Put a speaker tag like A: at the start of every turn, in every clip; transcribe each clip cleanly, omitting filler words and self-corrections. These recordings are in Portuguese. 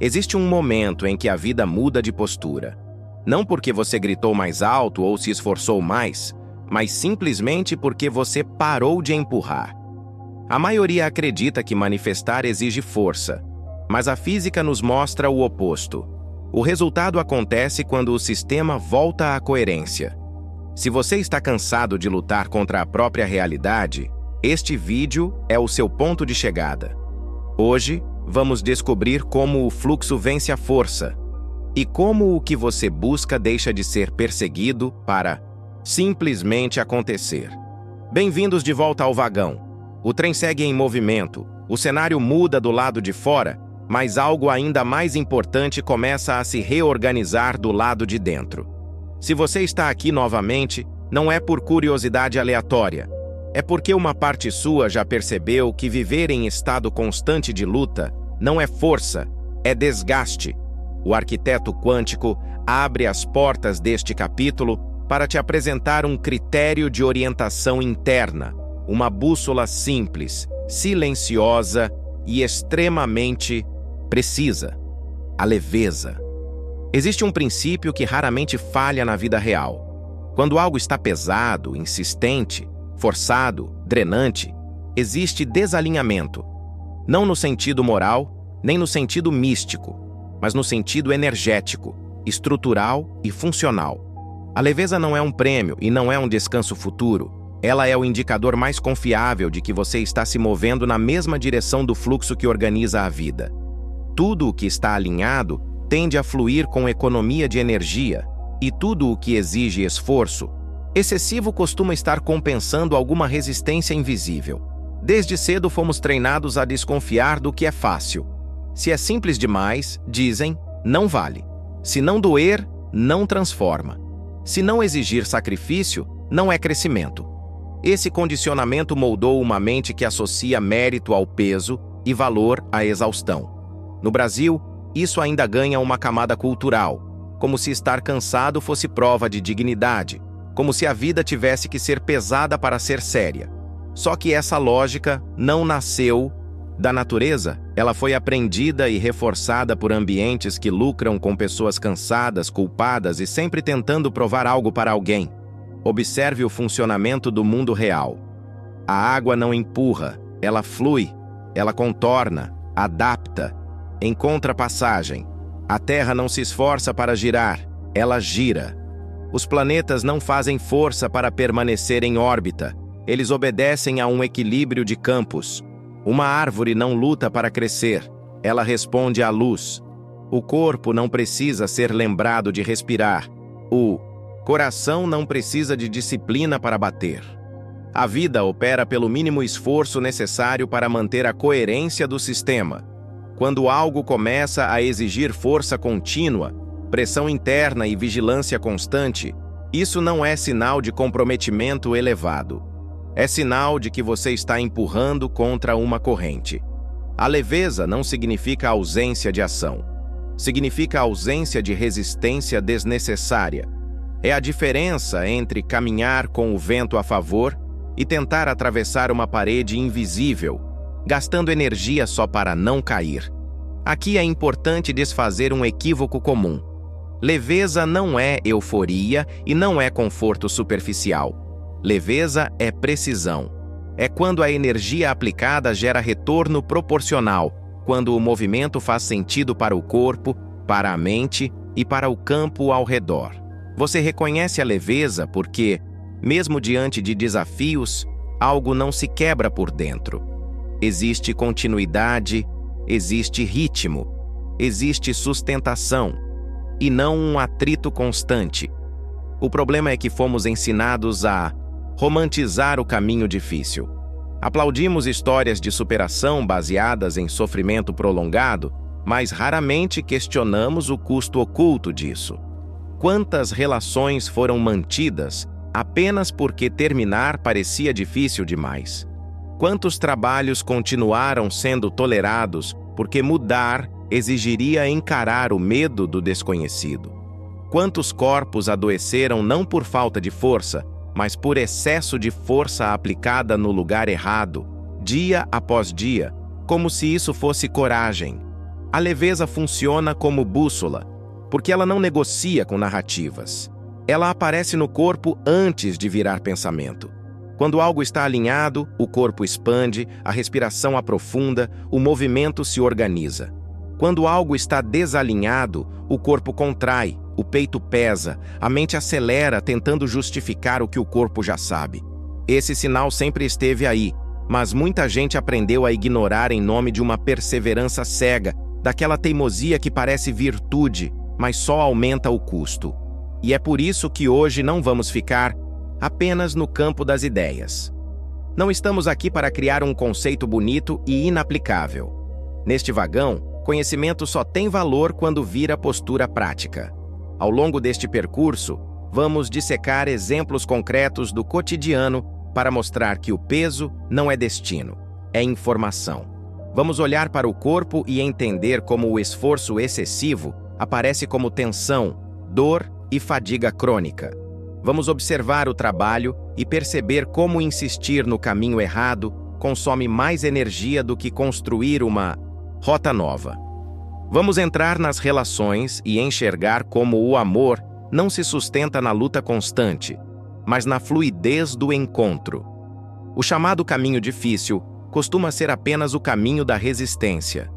A: Existe um momento em que a vida muda de postura. Não porque você gritou mais alto ou se esforçou mais, mas simplesmente porque você parou de empurrar. A maioria acredita que manifestar exige força, mas a física nos mostra o oposto. O resultado acontece quando o sistema volta à coerência. Se você está cansado de lutar contra a própria realidade, este vídeo é o seu ponto de chegada. Hoje, vamos descobrir como o fluxo vence a força e como o que você busca deixa de ser perseguido para simplesmente acontecer. Bem-vindos de volta ao vagão. O trem segue em movimento, o cenário muda do lado de fora, mas algo ainda mais importante começa a se reorganizar do lado de dentro. Se você está aqui novamente, não é por curiosidade aleatória. É porque uma parte sua já percebeu que viver em estado constante de luta não é força, é desgaste. O arquiteto quântico abre as portas deste capítulo para te apresentar um critério de orientação interna, uma bússola simples, silenciosa e extremamente precisa: a leveza. Existe um princípio que raramente falha na vida real. Quando algo está pesado, insistente, forçado, drenante, existe desalinhamento. Não no sentido moral, nem no sentido místico, mas no sentido energético, estrutural e funcional. A leveza não é um prêmio e não é um descanso futuro. Ela é o indicador mais confiável de que você está se movendo na mesma direção do fluxo que organiza a vida. Tudo o que está alinhado tende a fluir com economia de energia, e tudo o que exige esforço excessivo costuma estar compensando alguma resistência invisível. Desde cedo fomos treinados a desconfiar do que é fácil. Se é simples demais, dizem, não vale. Se não doer, não transforma. Se não exigir sacrifício, não é crescimento. Esse condicionamento moldou uma mente que associa mérito ao peso e valor à exaustão. No Brasil, isso ainda ganha uma camada cultural, como se estar cansado fosse prova de dignidade, como se a vida tivesse que ser pesada para ser séria. Só que essa lógica não nasceu da natureza, ela foi aprendida e reforçada por ambientes que lucram com pessoas cansadas, culpadas e sempre tentando provar algo para alguém. Observe o funcionamento do mundo real. A água não empurra, ela flui, ela contorna, adapta, encontra passagem. A Terra não se esforça para girar, ela gira. Os planetas não fazem força para permanecer em órbita, eles obedecem a um equilíbrio de campos. Uma árvore não luta para crescer, ela responde à luz. O corpo não precisa ser lembrado de respirar. O coração não precisa de disciplina para bater. A vida opera pelo mínimo esforço necessário para manter a coerência do sistema. Quando algo começa a exigir força contínua, pressão interna e vigilância constante, isso não é sinal de comprometimento elevado. É sinal de que você está empurrando contra uma corrente. A leveza não significa ausência de ação. Significa ausência de resistência desnecessária. É a diferença entre caminhar com o vento a favor e tentar atravessar uma parede invisível, gastando energia só para não cair. Aqui é importante desfazer um equívoco comum. Leveza não é euforia e não é conforto superficial. Leveza é precisão. É quando a energia aplicada gera retorno proporcional, quando o movimento faz sentido para o corpo, para a mente e para o campo ao redor. Você reconhece a leveza porque, mesmo diante de desafios, algo não se quebra por dentro. Existe continuidade, existe ritmo, existe sustentação, e não um atrito constante. O problema é que fomos ensinados a romantizar o caminho difícil. Aplaudimos histórias de superação baseadas em sofrimento prolongado, mas raramente questionamos o custo oculto disso. Quantas relações foram mantidas apenas porque terminar parecia difícil demais? Quantos trabalhos continuaram sendo tolerados porque mudar exigiria encarar o medo do desconhecido? Quantos corpos adoeceram não por falta de força, mas por excesso de força aplicada no lugar errado, dia após dia, como se isso fosse coragem? A leveza funciona como bússola, porque ela não negocia com narrativas. Ela aparece no corpo antes de virar pensamento. Quando algo está alinhado, o corpo expande, a respiração aprofunda, o movimento se organiza. Quando algo está desalinhado, o corpo contrai, o peito pesa, a mente acelera tentando justificar o que o corpo já sabe. Esse sinal sempre esteve aí, mas muita gente aprendeu a ignorar em nome de uma perseverança cega, daquela teimosia que parece virtude, mas só aumenta o custo. E é por isso que hoje não vamos ficar apenas no campo das ideias. Não estamos aqui para criar um conceito bonito e inaplicável. Neste vagão, conhecimento só tem valor quando vira postura prática. Ao longo deste percurso, vamos dissecar exemplos concretos do cotidiano para mostrar que o peso não é destino, é informação. Vamos olhar para o corpo e entender como o esforço excessivo aparece como tensão, dor e fadiga crônica. Vamos observar o trabalho e perceber como insistir no caminho errado consome mais energia do que construir uma rota nova. Vamos entrar nas relações e enxergar como o amor não se sustenta na luta constante, mas na fluidez do encontro. O chamado caminho difícil costuma ser apenas o caminho da resistência.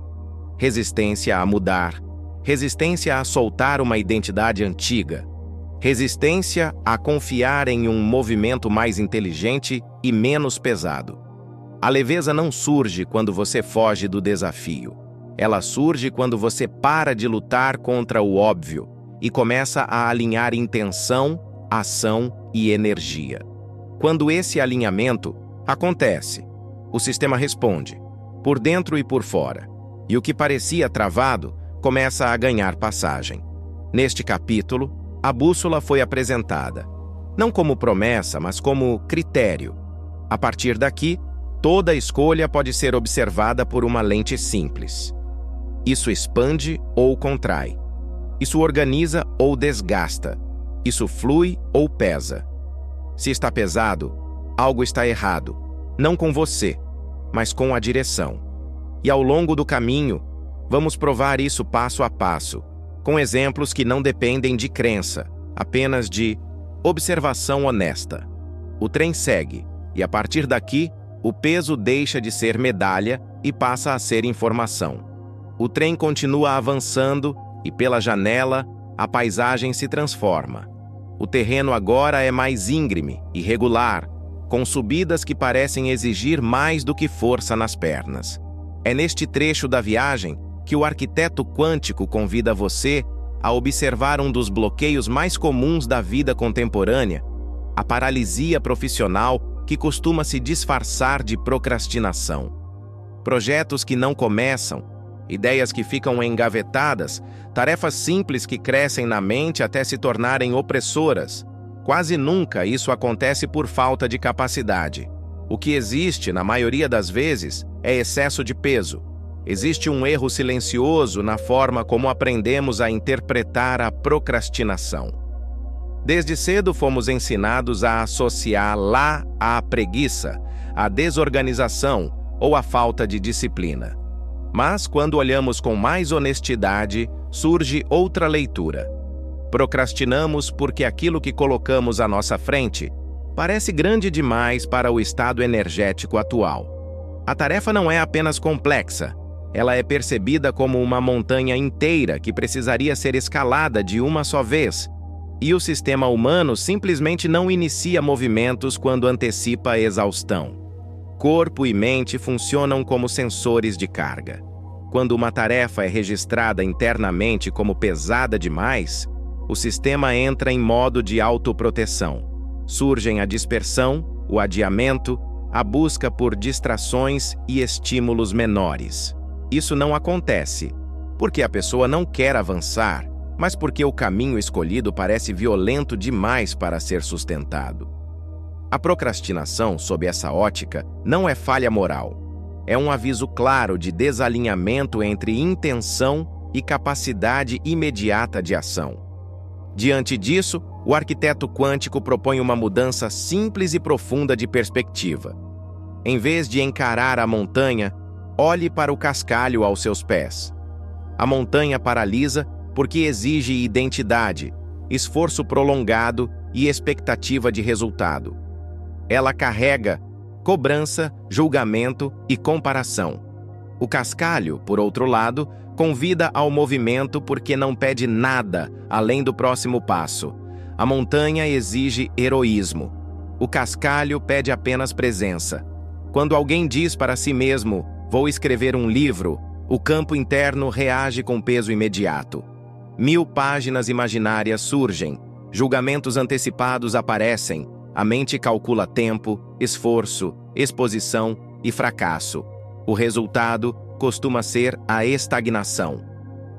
A: Resistência a mudar, resistência a soltar uma identidade antiga, resistência a confiar em um movimento mais inteligente e menos pesado. A leveza não surge quando você foge do desafio. Ela surge quando você para de lutar contra o óbvio e começa a alinhar intenção, ação e energia. Quando esse alinhamento acontece, o sistema responde, por dentro e por fora, e o que parecia travado começa a ganhar passagem. Neste capítulo, a bússola foi apresentada, não como promessa, mas como critério. A partir daqui, toda escolha pode ser observada por uma lente simples. Isso expande ou contrai. Isso organiza ou desgasta. Isso flui ou pesa. Se está pesado, algo está errado, não com você, mas com a direção. E ao longo do caminho, vamos provar isso passo a passo, com exemplos que não dependem de crença, apenas de observação honesta. O trem segue, e a partir daqui, o peso deixa de ser medalha e passa a ser informação. O trem continua avançando e, pela janela, a paisagem se transforma. O terreno agora é mais íngreme, irregular, com subidas que parecem exigir mais do que força nas pernas. É neste trecho da viagem que o arquiteto quântico convida você a observar um dos bloqueios mais comuns da vida contemporânea, a paralisia profissional que costuma se disfarçar de procrastinação. Projetos que não começam, ideias que ficam engavetadas, tarefas simples que crescem na mente até se tornarem opressoras. Quase nunca isso acontece por falta de capacidade. O que existe, na maioria das vezes, é excesso de peso. Existe um erro silencioso na forma como aprendemos a interpretar a procrastinação. Desde cedo fomos ensinados a associá-la à preguiça, à desorganização ou à falta de disciplina. Mas, quando olhamos com mais honestidade, surge outra leitura. Procrastinamos porque aquilo que colocamos à nossa frente parece grande demais para o estado energético atual. A tarefa não é apenas complexa, ela é percebida como uma montanha inteira que precisaria ser escalada de uma só vez, e o sistema humano simplesmente não inicia movimentos quando antecipa a exaustão. Corpo e mente funcionam como sensores de carga. Quando uma tarefa é registrada internamente como pesada demais, o sistema entra em modo de autoproteção. Surgem a dispersão, o adiamento, a busca por distrações e estímulos menores. Isso não acontece porque a pessoa não quer avançar, mas porque o caminho escolhido parece violento demais para ser sustentado. A procrastinação, sob essa ótica, não é falha moral. É um aviso claro de desalinhamento entre intenção e capacidade imediata de ação. Diante disso, o arquiteto quântico propõe uma mudança simples e profunda de perspectiva. Em vez de encarar a montanha, olhe para o cascalho aos seus pés. A montanha paralisa porque exige identidade, esforço prolongado e expectativa de resultado. Ela carrega cobrança, julgamento e comparação. O cascalho, por outro lado, convida ao movimento porque não pede nada além do próximo passo. A montanha exige heroísmo. O cascalho pede apenas presença. Quando alguém diz para si mesmo, vou escrever um livro, o campo interno reage com peso imediato. 1000 páginas imaginárias surgem, julgamentos antecipados aparecem, a mente calcula tempo, esforço, exposição e fracasso. O resultado costuma ser a estagnação.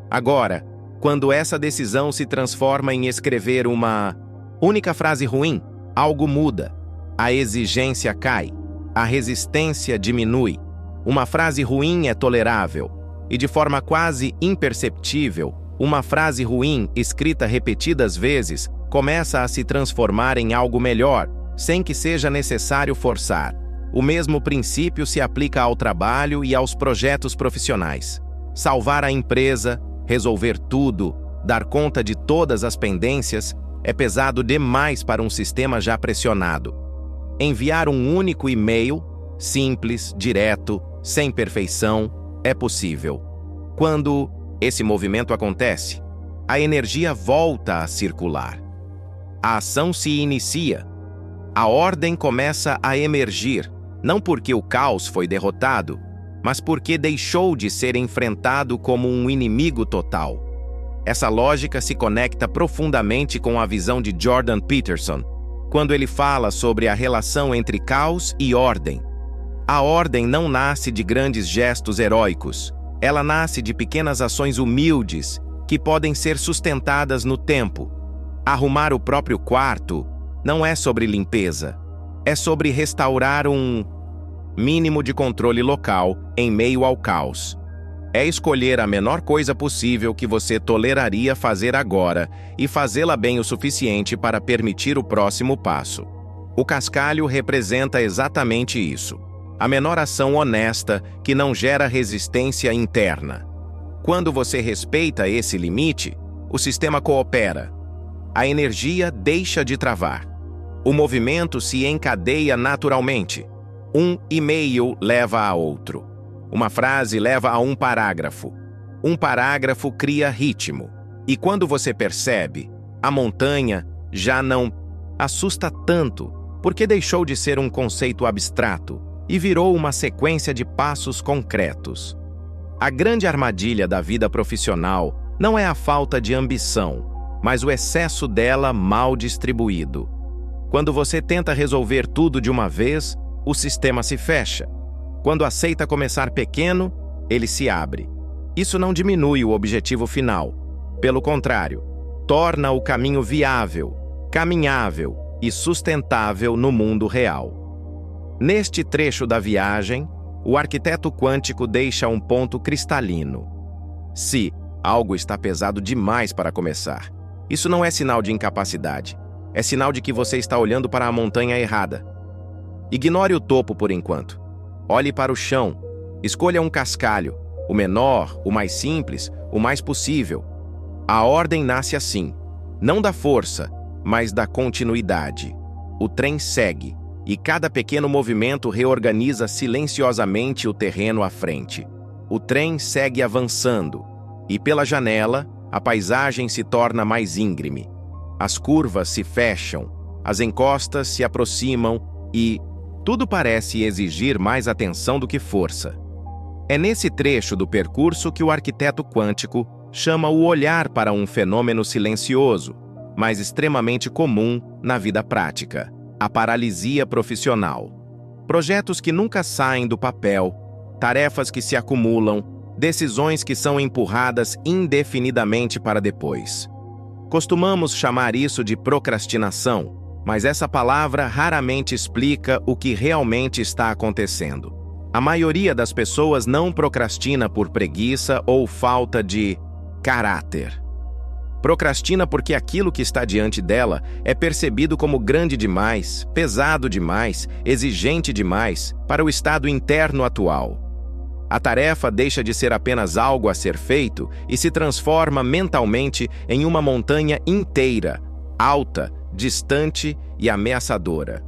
A: Agora, quando essa decisão se transforma em escrever uma única frase ruim, algo muda. A exigência cai, a resistência diminui. Uma frase ruim é tolerável, e de forma quase imperceptível, uma frase ruim escrita repetidas vezes começa a se transformar em algo melhor, sem que seja necessário forçar. O mesmo princípio se aplica ao trabalho e aos projetos profissionais. Salvar a empresa, resolver tudo, dar conta de todas as pendências, é pesado demais para um sistema já pressionado. Enviar um único e-mail, simples, direto, sem perfeição, é possível. Quando esse movimento acontece, a energia volta a circular. A ação se inicia. A ordem começa a emergir, não porque o caos foi derrotado, mas porque deixou de ser enfrentado como um inimigo total. Essa lógica se conecta profundamente com a visão de Jordan Peterson, quando ele fala sobre a relação entre caos e ordem. A ordem não nasce de grandes gestos heróicos, ela nasce de pequenas ações humildes que podem ser sustentadas no tempo. Arrumar o próprio quarto não é sobre limpeza, é sobre restaurar um mínimo de controle local em meio ao caos. É escolher a menor coisa possível que você toleraria fazer agora e fazê-la bem o suficiente para permitir o próximo passo. O cascalho representa exatamente isso. A menor ação honesta que não gera resistência interna. Quando você respeita esse limite, o sistema coopera. A energia deixa de travar. O movimento se encadeia naturalmente. Um e-mail leva a outro. Uma frase leva a um parágrafo. Um parágrafo cria ritmo. E quando você percebe, a montanha já não assusta tanto, porque deixou de ser um conceito abstrato e virou uma sequência de passos concretos. A grande armadilha da vida profissional não é a falta de ambição, mas o excesso dela mal distribuído. Quando você tenta resolver tudo de uma vez, o sistema se fecha. Quando aceita começar pequeno, ele se abre. Isso não diminui o objetivo final. Pelo contrário, torna o caminho viável, caminhável e sustentável no mundo real. Neste trecho da viagem, o arquiteto quântico deixa um ponto cristalino. Se algo está pesado demais para começar, isso não é sinal de incapacidade. É sinal de que você está olhando para a montanha errada. Ignore o topo por enquanto. Olhe para o chão. Escolha um cascalho, o menor, o mais simples, o mais possível. A ordem nasce assim, não da força, mas da continuidade. O trem segue, e cada pequeno movimento reorganiza silenciosamente o terreno à frente. O trem segue avançando, e pela janela, a paisagem se torna mais íngreme. As curvas se fecham, as encostas se aproximam e tudo parece exigir mais atenção do que força. É nesse trecho do percurso que o arquiteto quântico chama o olhar para um fenômeno silencioso, mas extremamente comum na vida prática: a paralisia profissional. Projetos que nunca saem do papel, tarefas que se acumulam, decisões que são empurradas indefinidamente para depois. Costumamos chamar isso de procrastinação, mas essa palavra raramente explica o que realmente está acontecendo. A maioria das pessoas não procrastina por preguiça ou falta de caráter. Procrastina porque aquilo que está diante dela é percebido como grande demais, pesado demais, exigente demais para o estado interno atual. A tarefa deixa de ser apenas algo a ser feito e se transforma mentalmente em uma montanha inteira, alta, distante e ameaçadora.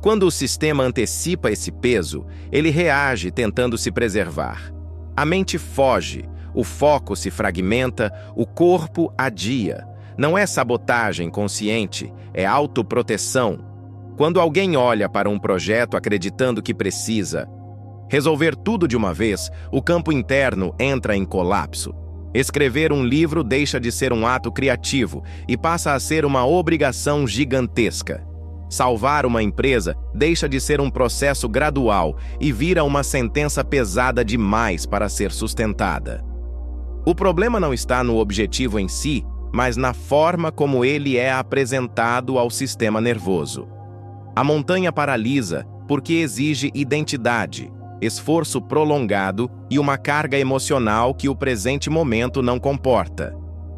A: Quando o sistema antecipa esse peso, ele reage tentando se preservar. A mente foge, o foco se fragmenta, o corpo adia. Não é sabotagem consciente, é autoproteção. Quando alguém olha para um projeto acreditando que precisa resolver tudo de uma vez, o campo interno entra em colapso. Escrever um livro deixa de ser um ato criativo e passa a ser uma obrigação gigantesca. Salvar uma empresa deixa de ser um processo gradual e vira uma sentença pesada demais para ser sustentada. O problema não está no objetivo em si, mas na forma como ele é apresentado ao sistema nervoso. A montanha paralisa porque exige identidade, esforço prolongado e uma carga emocional que o presente momento não comporta.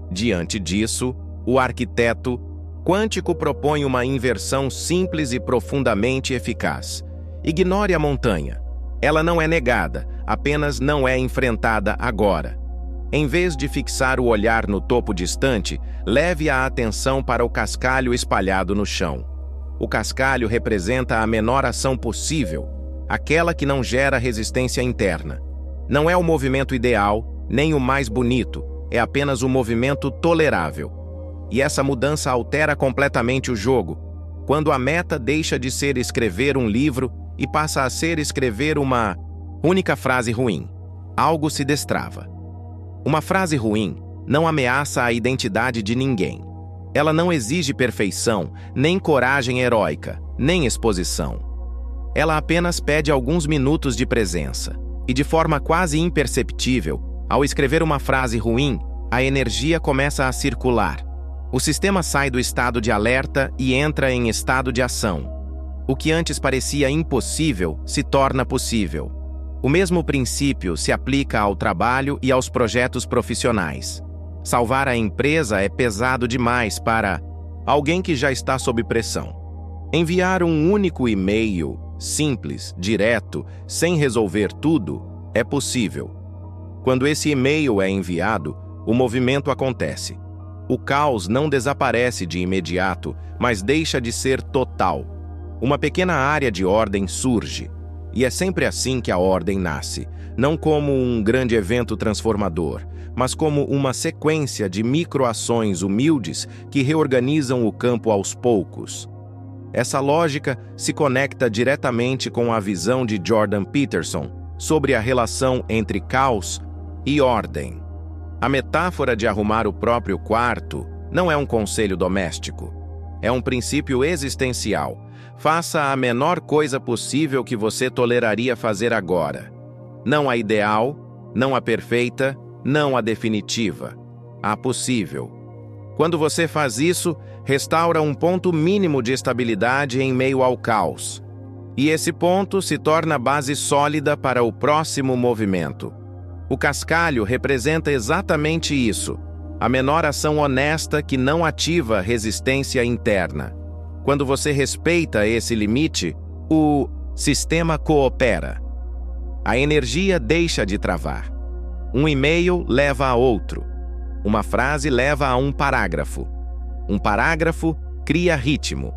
A: Diante disso, o arquiteto quântico propõe uma inversão simples e profundamente eficaz. Ignore a montanha. Ela não é negada, apenas não é enfrentada agora. Em vez de fixar o olhar no topo distante, leve a atenção para o cascalho espalhado no chão. O cascalho representa a menor ação possível, aquela que não gera resistência interna. Não é o movimento ideal, nem o mais bonito, é apenas o movimento tolerável. E essa mudança altera completamente o jogo, quando a meta deixa de ser escrever um livro e passa a ser escrever uma única frase ruim. Algo se destrava. Uma frase ruim não ameaça a identidade de ninguém. Ela não exige perfeição, nem coragem heróica, nem exposição. Ela apenas pede alguns minutos de presença. E de forma quase imperceptível, ao escrever uma frase ruim, a energia começa a circular. O sistema sai do estado de alerta e entra em estado de ação. O que antes parecia impossível se torna possível. O mesmo princípio se aplica ao trabalho e aos projetos profissionais. Salvar a empresa é pesado demais para alguém que já está sob pressão. Enviar um único e-mail, simples, direto, sem resolver tudo, é possível. Quando esse e-mail é enviado, o movimento acontece. O caos não desaparece de imediato, mas deixa de ser total. Uma pequena área de ordem surge. E é sempre assim que a ordem nasce, não como um grande evento transformador, mas como uma sequência de microações humildes que reorganizam o campo aos poucos. Essa lógica se conecta diretamente com a visão de Jordan Peterson sobre a relação entre caos e ordem. A metáfora de arrumar o próprio quarto não é um conselho doméstico. É um princípio existencial. Faça a menor coisa possível que você toleraria fazer agora. Não a ideal, não a perfeita, não a definitiva. A possível. Quando você faz isso, restaura um ponto mínimo de estabilidade em meio ao caos. E esse ponto se torna base sólida para o próximo movimento. O cascalho representa exatamente isso, a menor ação honesta que não ativa resistência interna. Quando você respeita esse limite, o sistema coopera. A energia deixa de travar. Um e-mail leva a outro. Uma frase leva a um parágrafo. Um parágrafo cria ritmo.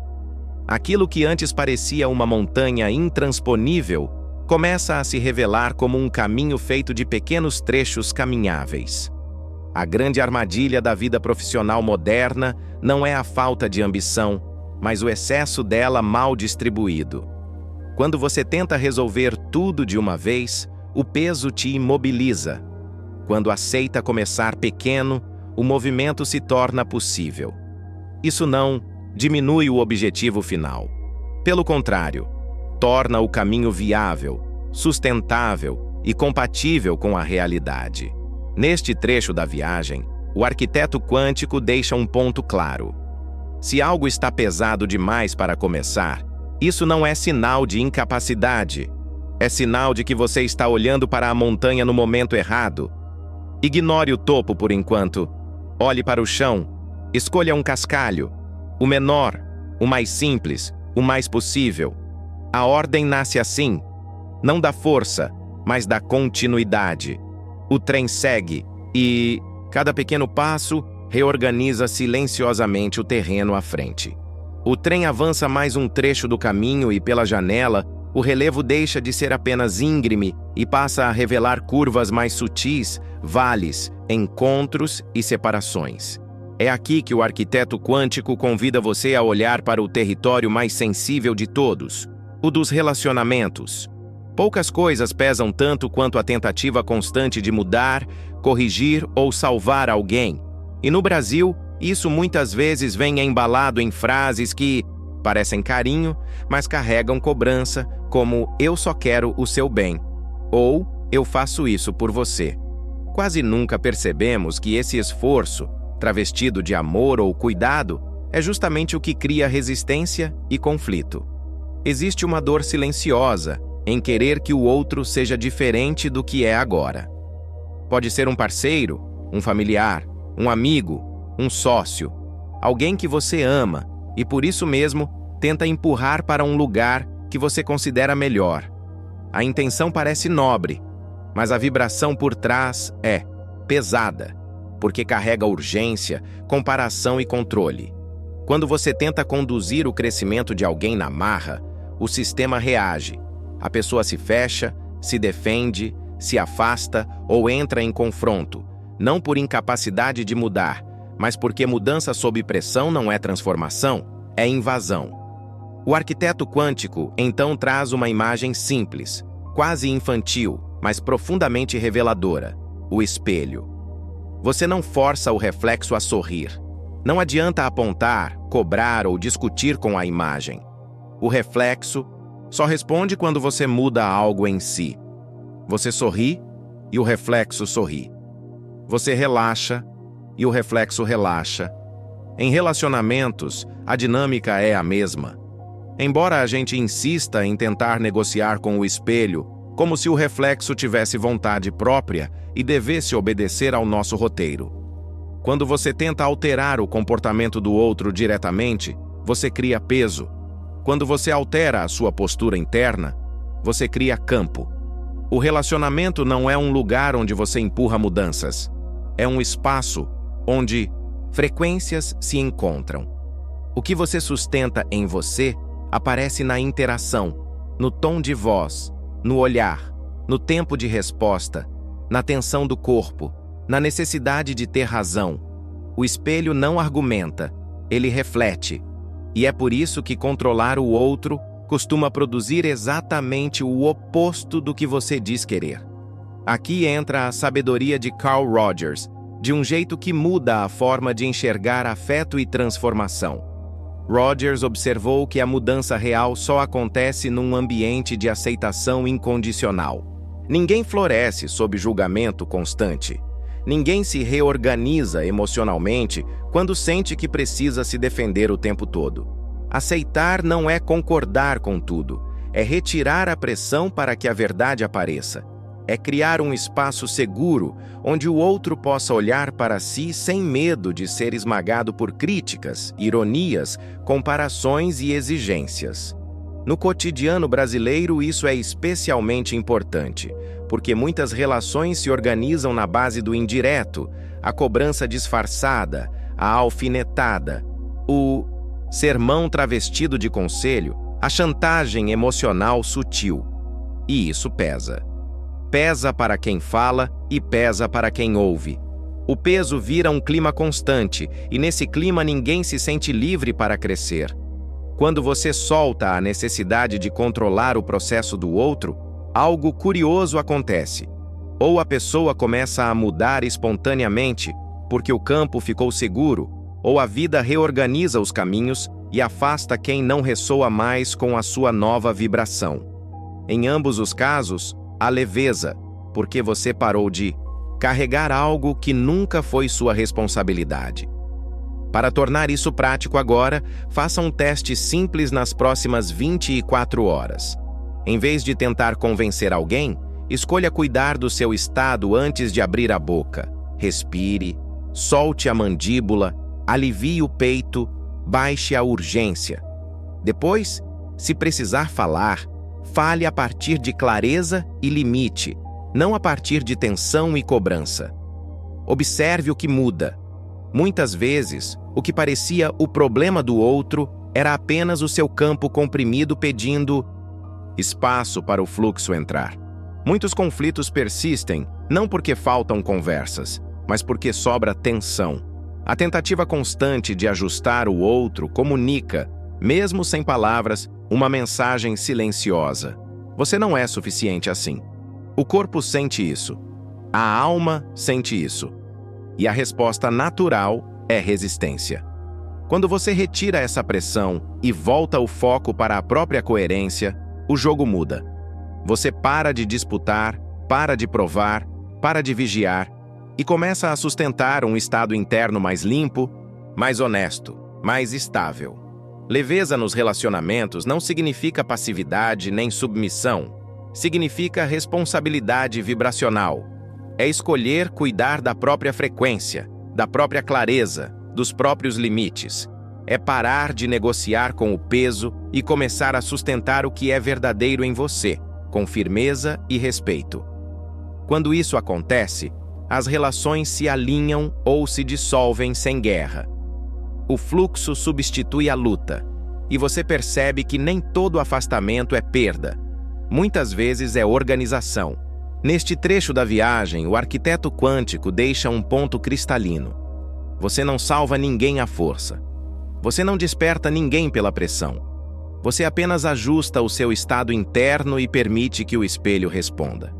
A: Aquilo que antes parecia uma montanha intransponível começa a se revelar como um caminho feito de pequenos trechos caminháveis. A grande armadilha da vida profissional moderna não é a falta de ambição, mas o excesso dela mal distribuído. Quando você tenta resolver tudo de uma vez, o peso te imobiliza. Quando aceita começar pequeno, o movimento se torna possível. Isso não diminui o objetivo final. Pelo contrário, torna o caminho viável, sustentável e compatível com a realidade. Neste trecho da viagem, o arquiteto quântico deixa um ponto claro. Se algo está pesado demais para começar, isso não é sinal de incapacidade. É sinal de que você está olhando para a montanha no momento errado. Ignore o topo por enquanto. Olhe para o chão. Escolha um cascalho. O menor, o mais simples, o mais possível. A ordem nasce assim. Não da força, mas da continuidade. O trem segue e, cada pequeno passo, reorganiza silenciosamente o terreno à frente. O trem avança mais um trecho do caminho e, pela janela, o relevo deixa de ser apenas íngreme e passa a revelar curvas mais sutis, vales, encontros e separações. É aqui que o arquiteto quântico convida você a olhar para o território mais sensível de todos, o dos relacionamentos. Poucas coisas pesam tanto quanto a tentativa constante de mudar, corrigir ou salvar alguém. E no Brasil, isso muitas vezes vem embalado em frases que parecem carinho, mas carregam cobrança, como "eu só quero o seu bem" ou "eu faço isso por você". Quase nunca percebemos que esse esforço, travestido de amor ou cuidado, é justamente o que cria resistência e conflito. Existe uma dor silenciosa em querer que o outro seja diferente do que é agora. Pode ser um parceiro, um familiar, um amigo, um sócio, alguém que você ama e por isso mesmo tenta empurrar para um lugar que você considera melhor. A intenção parece nobre, mas a vibração por trás é pesada, porque carrega urgência, comparação e controle. Quando você tenta conduzir o crescimento de alguém na marra, o sistema reage. A pessoa se fecha, se defende, se afasta ou entra em confronto, não por incapacidade de mudar, mas porque mudança sob pressão não é transformação, é invasão. O arquiteto quântico então traz uma imagem simples, quase infantil, mas profundamente reveladora: o espelho. Você não força o reflexo a sorrir. Não adianta apontar, cobrar ou discutir com a imagem. O reflexo só responde quando você muda algo em si. Você sorri e o reflexo sorri. Você relaxa e o reflexo relaxa. Em relacionamentos, a dinâmica é a mesma. Embora a gente insista em tentar negociar com o espelho, como se o reflexo tivesse vontade própria e devesse obedecer ao nosso roteiro. Quando você tenta alterar o comportamento do outro diretamente, você cria peso. Quando você altera a sua postura interna, você cria campo. O relacionamento não é um lugar onde você empurra mudanças. É um espaço onde frequências se encontram. O que você sustenta em você aparece na interação, no tom de voz, no olhar, no tempo de resposta, na tensão do corpo, na necessidade de ter razão. O espelho não argumenta, ele reflete. E é por isso que controlar o outro costuma produzir exatamente o oposto do que você diz querer. Aqui entra a sabedoria de Carl Rogers, de um jeito que muda a forma de enxergar afeto e transformação. Rogers observou que a mudança real só acontece num ambiente de aceitação incondicional. Ninguém floresce sob julgamento constante. Ninguém se reorganiza emocionalmente quando sente que precisa se defender o tempo todo. Aceitar não é concordar com tudo, é retirar a pressão para que a verdade apareça. É criar um espaço seguro onde o outro possa olhar para si sem medo de ser esmagado por críticas, ironias, comparações e exigências. No cotidiano brasileiro, isso é especialmente importante, porque muitas relações se organizam na base do indireto, a cobrança disfarçada, a alfinetada, o sermão travestido de conselho, a chantagem emocional sutil. E isso pesa. Pesa para quem fala e pesa para quem ouve. O peso vira um clima constante, e nesse clima ninguém se sente livre para crescer. Quando você solta a necessidade de controlar o processo do outro, algo curioso acontece. Ou a pessoa começa a mudar espontaneamente, porque o campo ficou seguro, ou a vida reorganiza os caminhos e afasta quem não ressoa mais com a sua nova vibração. Em ambos os casos, há leveza, porque você parou de carregar algo que nunca foi sua responsabilidade. Para tornar isso prático agora, faça um teste simples nas próximas 24 horas. Em vez de tentar convencer alguém, escolha cuidar do seu estado antes de abrir a boca. Respire, solte a mandíbula, alivie o peito, baixe a urgência. Depois, se precisar falar, Fale a partir de clareza e limite, não a partir de tensão e cobrança. Observe o que muda. Muitas vezes, o que parecia o problema do outro era apenas o seu campo comprimido pedindo espaço para o fluxo entrar. Muitos conflitos persistem não porque faltam conversas, mas porque sobra tensão. A tentativa constante de ajustar o outro comunica, mesmo sem palavras, uma mensagem silenciosa. Você não é suficiente assim. O corpo sente isso. A alma sente isso. E a resposta natural é resistência. Quando você retira essa pressão e volta o foco para a própria coerência, o jogo muda. Você para de disputar, para de provar, para de vigiar e começa a sustentar um estado interno mais limpo, mais honesto, mais estável. Leveza nos relacionamentos não significa passividade nem submissão. Significa responsabilidade vibracional. É escolher cuidar da própria frequência, da própria clareza, dos próprios limites. É parar de negociar com o peso e começar a sustentar o que é verdadeiro em você, com firmeza e respeito. Quando isso acontece, as relações se alinham ou se dissolvem sem guerra. O fluxo substitui a luta, e você percebe que nem todo afastamento é perda. Muitas vezes é organização. Neste trecho da viagem, o arquiteto quântico deixa um ponto cristalino. Você não salva ninguém à força. Você não desperta ninguém pela pressão. Você apenas ajusta o seu estado interno e permite que o espelho responda.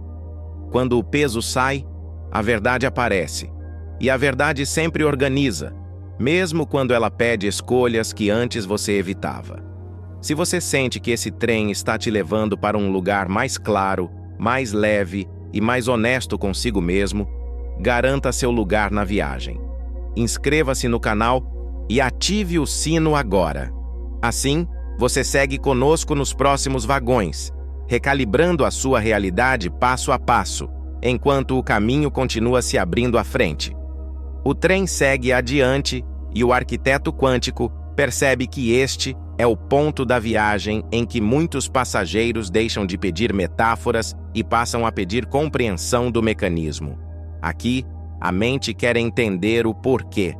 A: Quando o peso sai, a verdade aparece. E a verdade sempre organiza, mesmo quando ela pede escolhas que antes você evitava. Se você sente que esse trem está te levando para um lugar mais claro, mais leve e mais honesto consigo mesmo, garanta seu lugar na viagem. Inscreva-se no canal e ative o sino agora. Assim, você segue conosco nos próximos vagões, recalibrando a sua realidade passo a passo, enquanto o caminho continua se abrindo à frente. O trem segue adiante e o arquiteto quântico percebe que este é o ponto da viagem em que muitos passageiros deixam de pedir metáforas e passam a pedir compreensão do mecanismo. Aqui, a mente quer entender o porquê.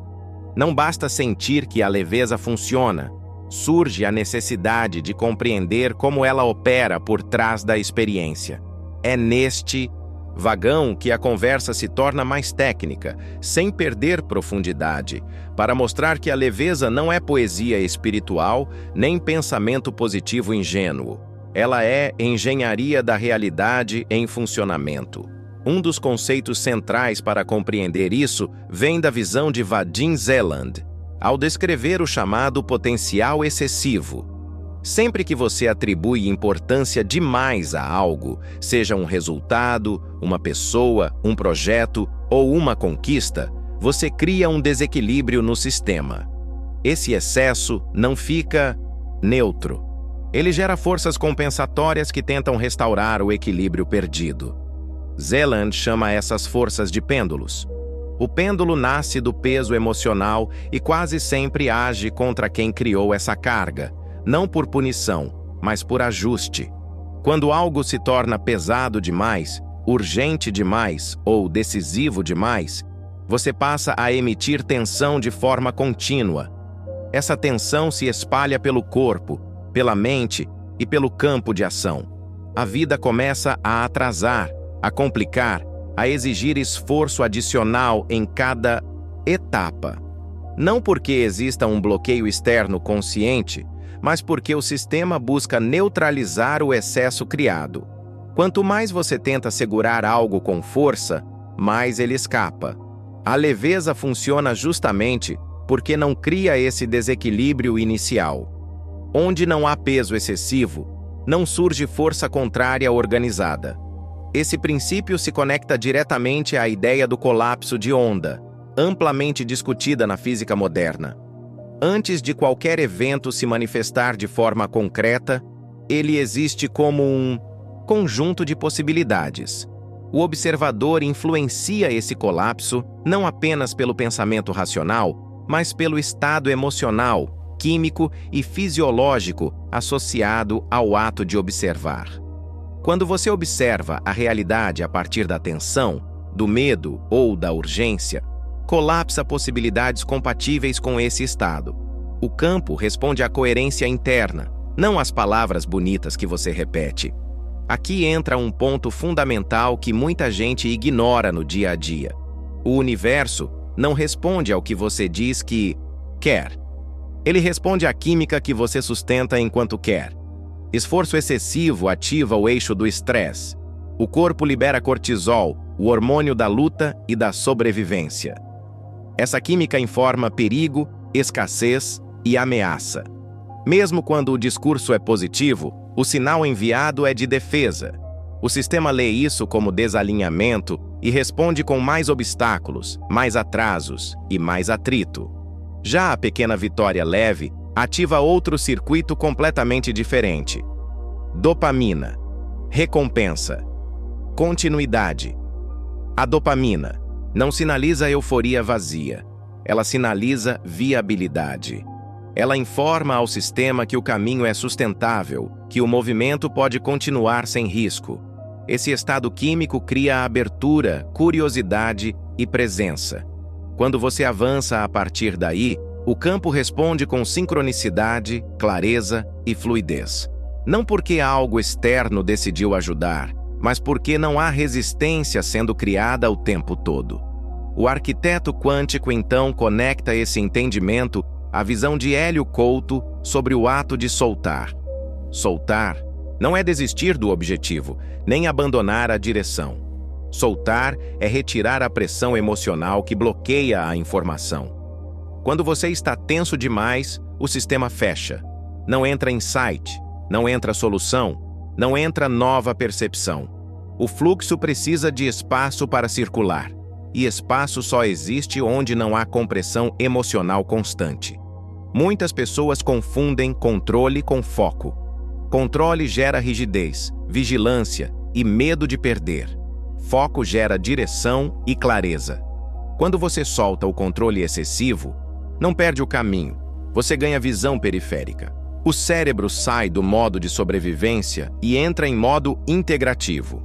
A: Não basta sentir que a leveza funciona. Surge a necessidade de compreender como ela opera por trás da experiência. É neste vagão que a conversa se torna mais técnica, sem perder profundidade, para mostrar que a leveza não é poesia espiritual, nem pensamento positivo ingênuo. Ela é engenharia da realidade em funcionamento. Um dos conceitos centrais para compreender isso vem da visão de Vadim Zeland, ao descrever o chamado potencial excessivo. Sempre que você atribui importância demais a algo, seja um resultado, uma pessoa, um projeto ou uma conquista, você cria um desequilíbrio no sistema. Esse excesso não fica neutro. Ele gera forças compensatórias que tentam restaurar o equilíbrio perdido. Zeland chama essas forças de pêndulos. O pêndulo nasce do peso emocional e quase sempre age contra quem criou essa carga, não por punição, mas por ajuste. Quando algo se torna pesado demais, urgente demais ou decisivo demais, você passa a emitir tensão de forma contínua. Essa tensão se espalha pelo corpo, pela mente e pelo campo de ação. A vida começa a atrasar, a complicar, a exigir esforço adicional em cada etapa. Não porque exista um bloqueio externo consciente, mas porque o sistema busca neutralizar o excesso criado. Quanto mais você tenta segurar algo com força, mais ele escapa. A leveza funciona justamente porque não cria esse desequilíbrio inicial. Onde não há peso excessivo, não surge força contrária organizada. Esse princípio se conecta diretamente à ideia do colapso de onda, amplamente discutida na física moderna. Antes de qualquer evento se manifestar de forma concreta, ele existe como um conjunto de possibilidades. O observador influencia esse colapso não apenas pelo pensamento racional, mas pelo estado emocional, químico e fisiológico associado ao ato de observar. Quando você observa a realidade a partir da tensão, do medo ou da urgência, colapsa possibilidades compatíveis com esse estado. O campo responde à coerência interna, não às palavras bonitas que você repete. Aqui entra um ponto fundamental que muita gente ignora no dia a dia. O universo não responde ao que você diz que quer. Ele responde à química que você sustenta enquanto quer. Esforço excessivo ativa o eixo do estresse. O corpo libera cortisol, o hormônio da luta e da sobrevivência. Essa química informa perigo, escassez e ameaça. Mesmo quando o discurso é positivo, o sinal enviado é de defesa. O sistema lê isso como desalinhamento e responde com mais obstáculos, mais atrasos e mais atrito. Já a pequena vitória leve ativa outro circuito completamente diferente. Dopamina. Recompensa. Continuidade. A dopamina não sinaliza euforia vazia. Ela sinaliza viabilidade. Ela informa ao sistema que o caminho é sustentável, que o movimento pode continuar sem risco. Esse estado químico cria abertura, curiosidade e presença. Quando você avança a partir daí, o campo responde com sincronicidade, clareza e fluidez. Não porque algo externo decidiu ajudar, mas porque não há resistência sendo criada o tempo todo. O arquiteto quântico então conecta esse entendimento à visão de Hélio Couto sobre o ato de soltar. Soltar não é desistir do objetivo, nem abandonar a direção. Soltar é retirar a pressão emocional que bloqueia a informação. Quando você está tenso demais, o sistema fecha. Não entra insight, não entra solução, não entra nova percepção. O fluxo precisa de espaço para circular, e espaço só existe onde não há compressão emocional constante. Muitas pessoas confundem controle com foco. Controle gera rigidez, vigilância e medo de perder. Foco gera direção e clareza. Quando você solta o controle excessivo, não perde o caminho, você ganha visão periférica. O cérebro sai do modo de sobrevivência e entra em modo integrativo.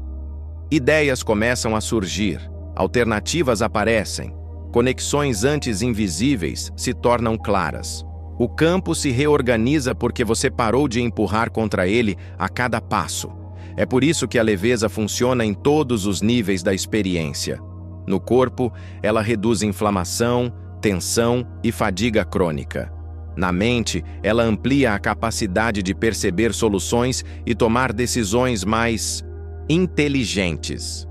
A: Ideias começam a surgir, alternativas aparecem, conexões antes invisíveis se tornam claras. O campo se reorganiza porque você parou de empurrar contra ele a cada passo. É por isso que a leveza funciona em todos os níveis da experiência. No corpo, ela reduz inflamação, tensão e fadiga crônica. Na mente, ela amplia a capacidade de perceber soluções e tomar decisões mais inteligentes.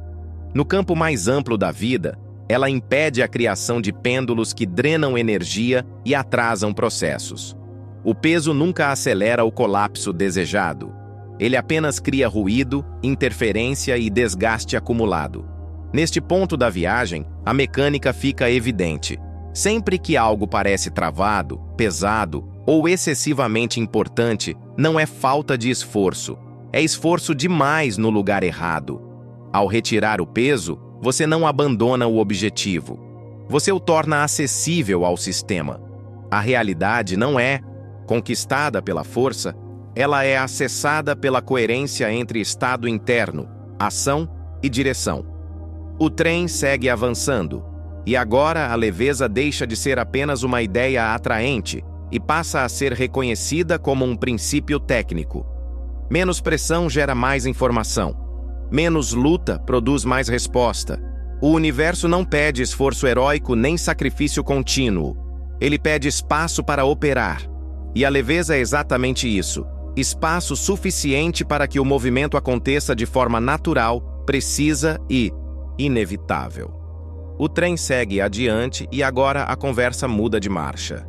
A: No campo mais amplo da vida, ela impede a criação de pêndulos que drenam energia e atrasam processos. O peso nunca acelera o colapso desejado. Ele apenas cria ruído, interferência e desgaste acumulado. Neste ponto da viagem, a mecânica fica evidente. Sempre que algo parece travado, pesado ou excessivamente importante, não é falta de esforço. É esforço demais no lugar errado. Ao retirar o peso, você não abandona o objetivo. Você o torna acessível ao sistema. A realidade não é conquistada pela força, ela é acessada pela coerência entre estado interno, ação e direção. O trem segue avançando, e agora a leveza deixa de ser apenas uma ideia atraente e passa a ser reconhecida como um princípio técnico. Menos pressão gera mais informação. Menos luta produz mais resposta. O universo não pede esforço heróico nem sacrifício contínuo. Ele pede espaço para operar. E a leveza é exatamente isso. Espaço suficiente para que o movimento aconteça de forma natural, precisa e inevitável. O trem segue adiante e agora a conversa muda de marcha.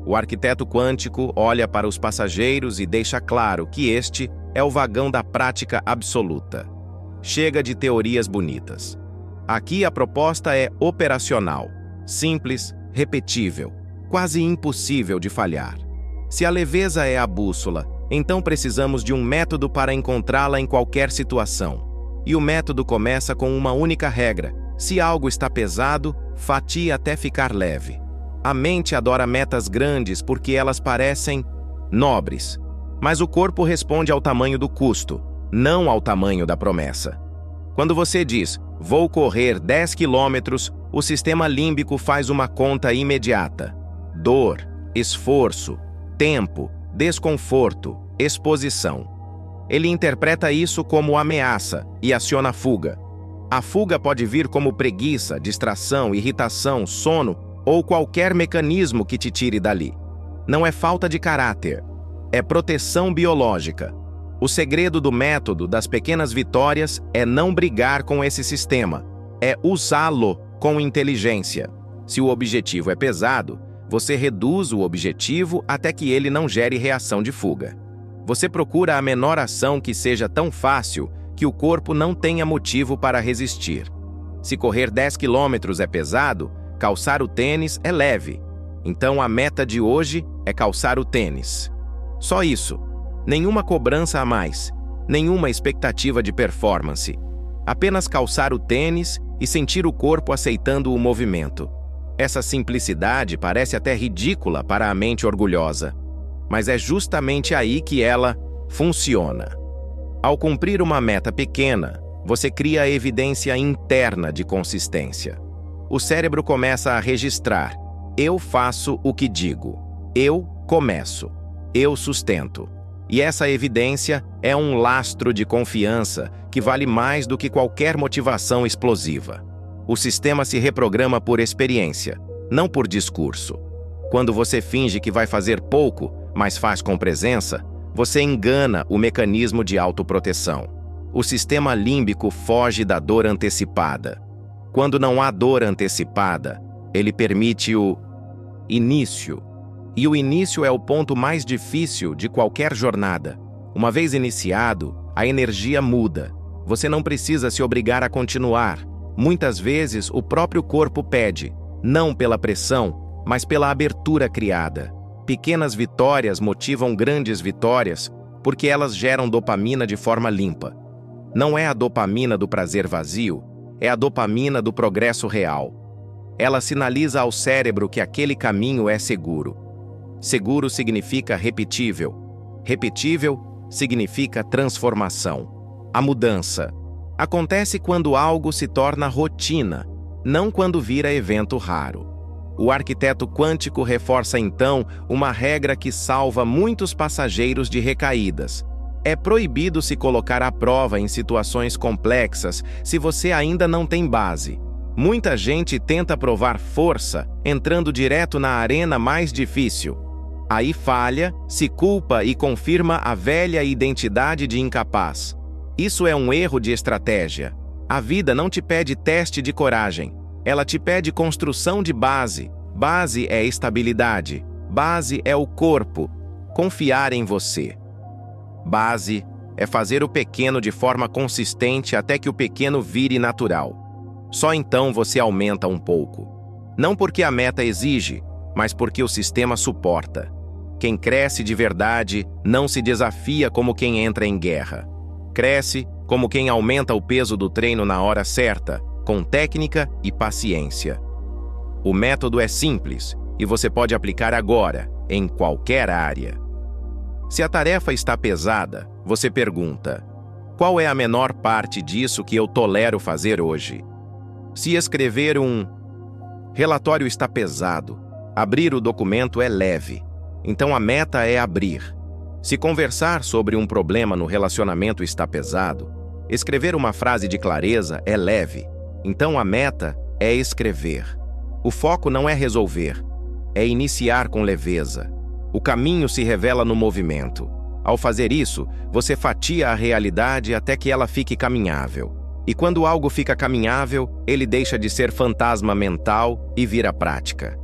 A: O arquiteto quântico olha para os passageiros e deixa claro que este é o vagão da prática absoluta. Chega de teorias bonitas. Aqui a proposta é operacional, simples, repetível, quase impossível de falhar. Se a leveza é a bússola, então precisamos de um método para encontrá-la em qualquer situação. E o método começa com uma única regra: se algo está pesado, fatie até ficar leve. A mente adora metas grandes porque elas parecem nobres. Mas o corpo responde ao tamanho do custo, não ao tamanho da promessa. Quando você diz, vou correr 10 quilômetros, o sistema límbico faz uma conta imediata. Dor, esforço, tempo, desconforto, exposição. Ele interpreta isso como ameaça e aciona a fuga. A fuga pode vir como preguiça, distração, irritação, sono ou qualquer mecanismo que te tire dali. Não é falta de caráter, é proteção biológica. O segredo do método das pequenas vitórias é não brigar com esse sistema, é usá-lo com inteligência. Se o objetivo é pesado, você reduz o objetivo até que ele não gere reação de fuga. Você procura a menor ação que seja tão fácil que o corpo não tenha motivo para resistir. Se correr 10 quilômetros é pesado, calçar o tênis é leve. Então a meta de hoje é calçar o tênis. Só isso. Nenhuma cobrança a mais, nenhuma expectativa de performance. Apenas calçar o tênis e sentir o corpo aceitando o movimento. Essa simplicidade parece até ridícula para a mente orgulhosa, mas é justamente aí que ela funciona. Ao cumprir uma meta pequena, você cria a evidência interna de consistência. O cérebro começa a registrar: eu faço o que digo, eu começo, eu sustento. E essa evidência é um lastro de confiança que vale mais do que qualquer motivação explosiva. O sistema se reprograma por experiência, não por discurso. Quando você finge que vai fazer pouco, mas faz com presença, você engana o mecanismo de autoproteção. O sistema límbico foge da dor antecipada. Quando não há dor antecipada, ele permite o início. E o início é o ponto mais difícil de qualquer jornada. Uma vez iniciado, a energia muda. Você não precisa se obrigar a continuar. Muitas vezes, o próprio corpo pede, não pela pressão, mas pela abertura criada. Pequenas vitórias motivam grandes vitórias porque elas geram dopamina de forma limpa. Não é a dopamina do prazer vazio, é a dopamina do progresso real. Ela sinaliza ao cérebro que aquele caminho é seguro. Seguro significa repetível. Repetível significa transformação. A mudança acontece quando algo se torna rotina, não quando vira evento raro. O arquiteto quântico reforça então uma regra que salva muitos passageiros de recaídas. É proibido se colocar à prova em situações complexas se você ainda não tem base. Muita gente tenta provar força entrando direto na arena mais difícil. Aí falha, se culpa e confirma a velha identidade de incapaz. Isso é um erro de estratégia. A vida não te pede teste de coragem. Ela te pede construção de base. Base é estabilidade. Base é o corpo. Confiar em você. Base é fazer o pequeno de forma consistente até que o pequeno vire natural. Só então você aumenta um pouco. Não porque a meta exige, mas porque o sistema suporta. Quem cresce de verdade não se desafia como quem entra em guerra. Cresce como quem aumenta o peso do treino na hora certa, com técnica e paciência. O método é simples e você pode aplicar agora, em qualquer área. Se a tarefa está pesada, você pergunta: qual é a menor parte disso que eu tolero fazer hoje? Se escrever um relatório está pesado, abrir o documento é leve. Então a meta é abrir. Se conversar sobre um problema no relacionamento está pesado, escrever uma frase de clareza é leve. Então a meta é escrever. O foco não é resolver, é iniciar com leveza. O caminho se revela no movimento. Ao fazer isso, você fatia a realidade até que ela fique caminhável. E quando algo fica caminhável, ele deixa de ser fantasma mental e vira prática.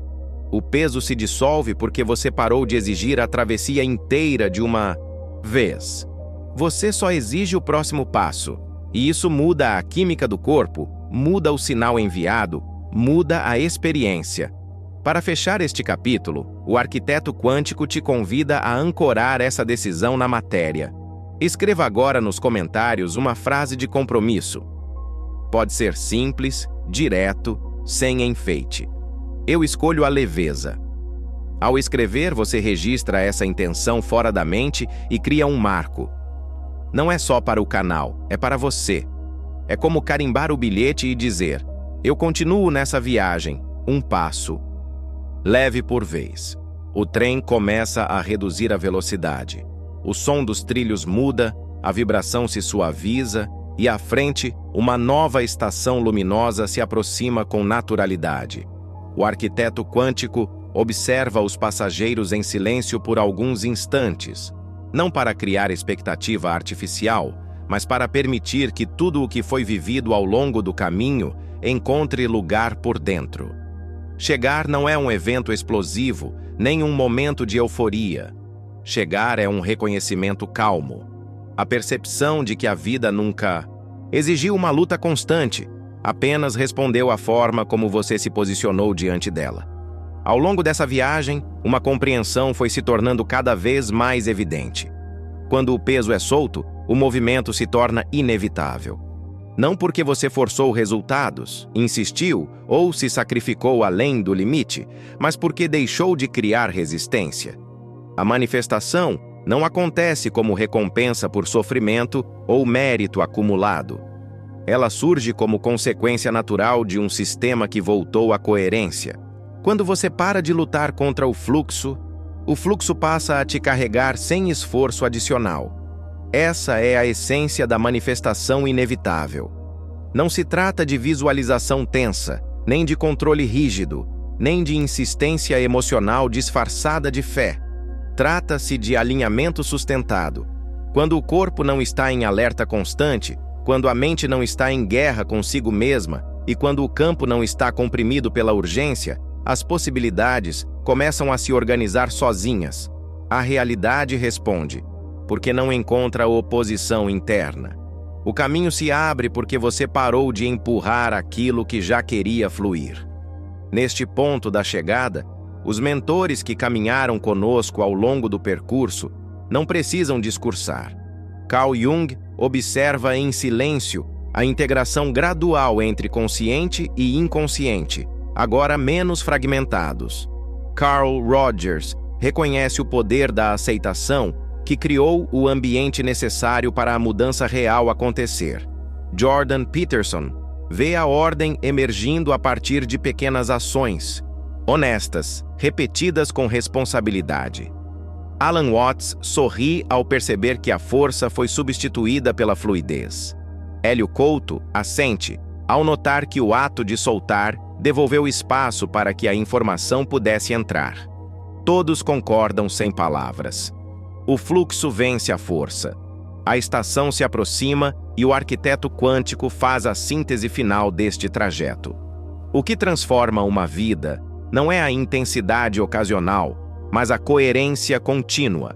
A: O peso se dissolve porque você parou de exigir a travessia inteira de uma vez. Você só exige o próximo passo, e isso muda a química do corpo, muda o sinal enviado, muda a experiência. Para fechar este capítulo, o arquiteto quântico te convida a ancorar essa decisão na matéria. Escreva agora nos comentários uma frase de compromisso. Pode ser simples, direto, sem enfeite. Eu escolho a leveza. Ao escrever, você registra essa intenção fora da mente e cria um marco. Não é só para o canal, é para você. É como carimbar o bilhete e dizer: eu continuo nessa viagem, um passo leve por vez. O trem começa a reduzir a velocidade. O som dos trilhos muda, a vibração se suaviza e à frente, uma nova estação luminosa se aproxima com naturalidade. O arquiteto quântico observa os passageiros em silêncio por alguns instantes, não para criar expectativa artificial, mas para permitir que tudo o que foi vivido ao longo do caminho encontre lugar por dentro. Chegar não é um evento explosivo, nem um momento de euforia. Chegar é um reconhecimento calmo. A percepção de que a vida nunca exigiu uma luta constante, apenas respondeu à forma como você se posicionou diante dela. Ao longo dessa viagem, uma compreensão foi se tornando cada vez mais evidente. Quando o peso é solto, o movimento se torna inevitável. Não porque você forçou resultados, insistiu ou se sacrificou além do limite, mas porque deixou de criar resistência. A manifestação não acontece como recompensa por sofrimento ou mérito acumulado. Ela surge como consequência natural de um sistema que voltou à coerência. Quando você para de lutar contra o fluxo passa a te carregar sem esforço adicional. Essa é a essência da manifestação inevitável. Não se trata de visualização tensa, nem de controle rígido, nem de insistência emocional disfarçada de fé. Trata-se de alinhamento sustentado. Quando o corpo não está em alerta constante, quando a mente não está em guerra consigo mesma e quando o campo não está comprimido pela urgência, as possibilidades começam a se organizar sozinhas. A realidade responde, porque não encontra oposição interna. O caminho se abre porque você parou de empurrar aquilo que já queria fluir. Neste ponto da chegada, os mentores que caminharam conosco ao longo do percurso não precisam discursar. Carl Jung observa em silêncio a integração gradual entre consciente e inconsciente, agora menos fragmentados. Carl Rogers reconhece o poder da aceitação que criou o ambiente necessário para a mudança real acontecer. Jordan Peterson vê a ordem emergindo a partir de pequenas ações, honestas, repetidas com responsabilidade. Alan Watts sorri ao perceber que a força foi substituída pela fluidez. Hélio Couto assente ao notar que o ato de soltar devolveu espaço para que a informação pudesse entrar. Todos concordam sem palavras. O fluxo vence a força. A estação se aproxima e o arquiteto quântico faz a síntese final deste trajeto. O que transforma uma vida não é a intensidade ocasional, mas a coerência contínua.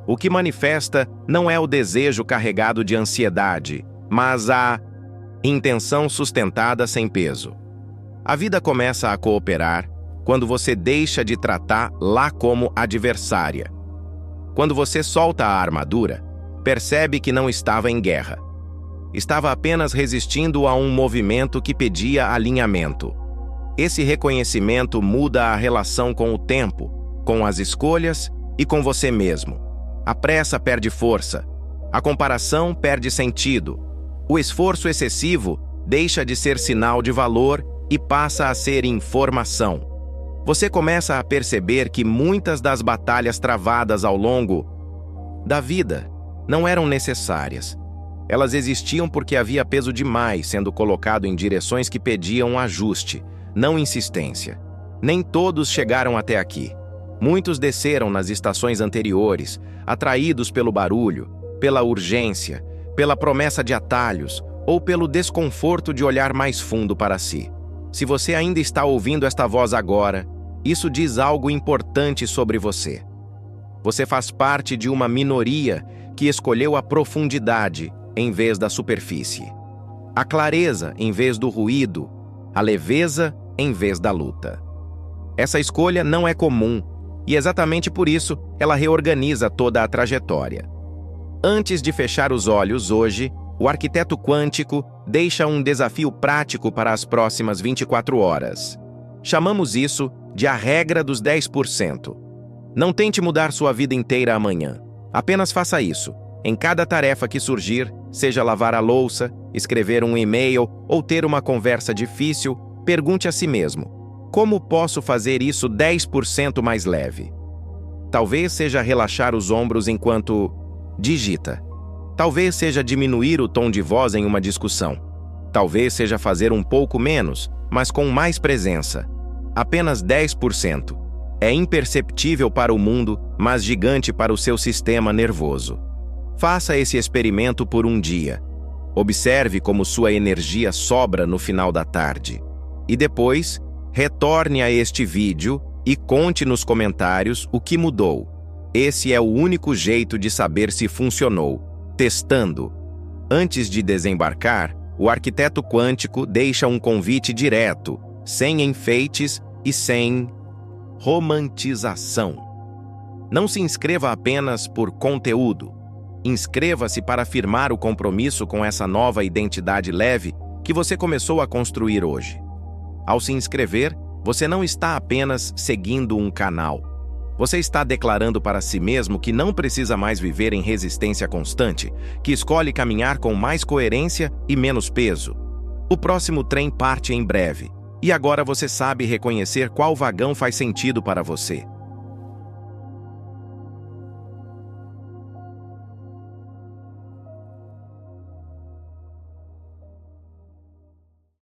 A: O que manifesta não é o desejo carregado de ansiedade, mas a intenção sustentada sem peso. A vida começa a cooperar quando você deixa de tratar-la como adversária. Quando você solta a armadura, percebe que não estava em guerra. Estava apenas resistindo a um movimento que pedia alinhamento. Esse reconhecimento muda a relação com o tempo, com as escolhas e com você mesmo. A pressa perde força. A comparação perde sentido. O esforço excessivo deixa de ser sinal de valor e passa a ser informação. Você começa a perceber que muitas das batalhas travadas ao longo da vida não eram necessárias. Elas existiam porque havia peso demais sendo colocado em direções que pediam ajuste, não insistência. Nem todos chegaram até aqui. Muitos desceram nas estações anteriores, atraídos pelo barulho, pela urgência, pela promessa de atalhos ou pelo desconforto de olhar mais fundo para si. Se você ainda está ouvindo esta voz agora, isso diz algo importante sobre você. Você faz parte de uma minoria que escolheu a profundidade em vez da superfície, a clareza em vez do ruído, a leveza em vez da luta. Essa escolha não é comum e exatamente por isso ela reorganiza toda a trajetória. Antes de fechar os olhos hoje, o arquiteto quântico deixa um desafio prático para as próximas 24 horas. Chamamos isso de a regra dos 10%. Não tente mudar sua vida inteira amanhã. Apenas faça isso. Em cada tarefa que surgir, seja lavar a louça, escrever um e-mail ou ter uma conversa difícil, pergunte a si mesmo: como posso fazer isso 10% mais leve? Talvez seja relaxar os ombros enquanto digita. Talvez seja diminuir o tom de voz em uma discussão. Talvez seja fazer um pouco menos, mas com mais presença. Apenas 10%. É imperceptível para o mundo, mas gigante para o seu sistema nervoso. Faça esse experimento por um dia. Observe como sua energia sobra no final da tarde. E depois, retorne a este vídeo e conte nos comentários o que mudou. Esse é o único jeito de saber se funcionou, testando. Antes de desembarcar, o arquiteto quântico deixa um convite direto, sem enfeites e sem romantização. Não se inscreva apenas por conteúdo. Inscreva-se para firmar o compromisso com essa nova identidade leve que você começou a construir hoje. Ao se inscrever, você não está apenas seguindo um canal. Você está declarando para si mesmo que não precisa mais viver em resistência constante, que escolhe caminhar com mais coerência e menos peso. O próximo trem parte em breve, e agora você sabe reconhecer qual vagão faz sentido para você.